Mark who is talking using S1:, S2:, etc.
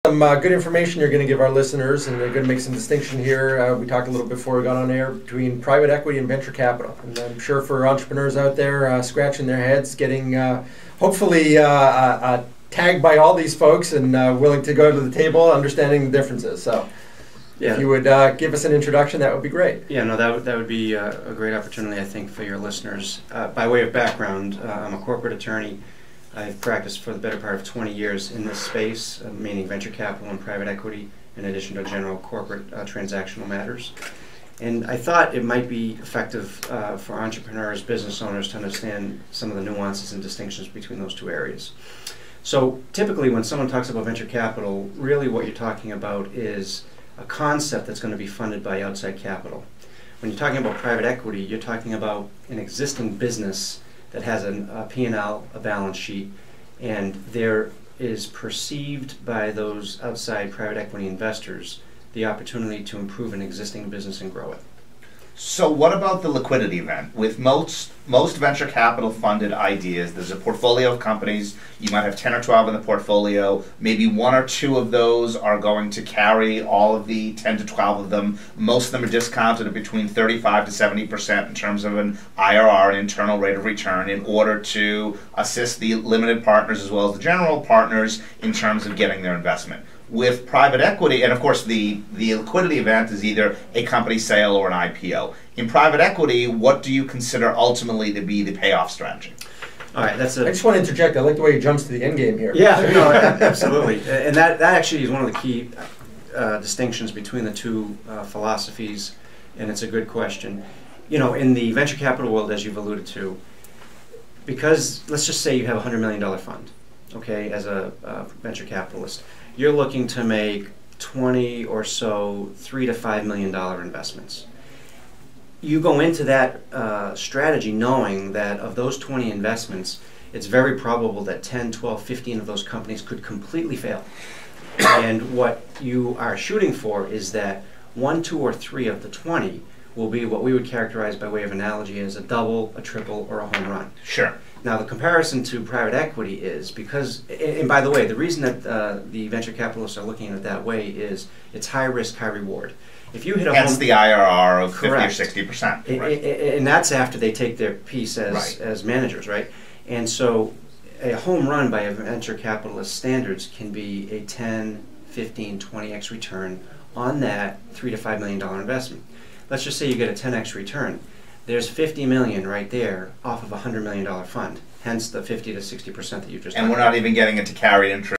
S1: Some good information you're going to give our listeners, and you're going to make some distinction here. We talked a little bit before we got on air between private equity and venture capital. And I'm sure for entrepreneurs out there scratching their heads, getting hopefully tagged by all these folks and willing to go to the table, understanding the differences. So
S2: yeah.
S1: If you would give us an introduction, that would be great.
S2: Yeah, no, that would be a great opportunity, I think, for your listeners. By way of background, I'm a corporate attorney. I've practiced for the better part of 20 years in this space, meaning venture capital and private equity, in addition to general corporate transactional matters. And I thought it might be effective for entrepreneurs, business owners, to understand some of the nuances and distinctions between those two areas. So typically when someone talks about venture capital, really what you're talking about is a concept that's going to be funded by outside capital. When you're talking about private equity, you're talking about an existing business that has a P&L, a balance sheet, and there is perceived by those outside private equity investors the opportunity to improve an existing business and grow it.
S3: So what about the liquidity event? With most venture capital funded ideas, there's a portfolio of companies. You might have 10 or 12 in the portfolio. Maybe 1 or 2 of those are going to carry all of the 10 to 12 of them. Most of them are discounted at between 35 to 70% in terms of an IRR, an internal rate of return, in order to assist the limited partners as well as the general partners in terms of getting their investment. With private equity, and of course the liquidity event is either a company sale or an IPO. In private equity, what do you consider ultimately to be the payoff strategy?
S2: All right, I
S1: just want to interject. I like the way he jumps to the end game here.
S2: Yeah, no, absolutely. And that actually is one of the key distinctions between the two philosophies, and it's a good question. You know, in the venture capital world, as you've alluded to, because let's just say you have a $100 million fund, okay, as a venture capitalist. You're looking to make 20 or so $3 to $5 million investments. You go into that strategy knowing that of those 20 investments, it's very probable that 10, 12, 15 of those companies could completely fail. And what you are shooting for is that 1, 2, or 3 of the 20 will be what we would characterize by way of analogy as a double, a triple, or a home run.
S3: Sure.
S2: Now, the comparison to private equity is because, and by the way, the reason that the venture capitalists are looking at it that way is it's high risk, high reward. If you hit a
S3: hence the IRR of 50 or
S2: correct.
S3: 60%. Right.
S2: And that's after they take their piece as managers, right? And so a home run by a venture capitalist standards can be a 10, 15, 20x return on that $3 to $5 million investment. Let's just say you get a 10x return. There's $50 million right there off of a $100 million fund, hence the 50 to 60% that you just.
S3: And we're not even getting into carried interest.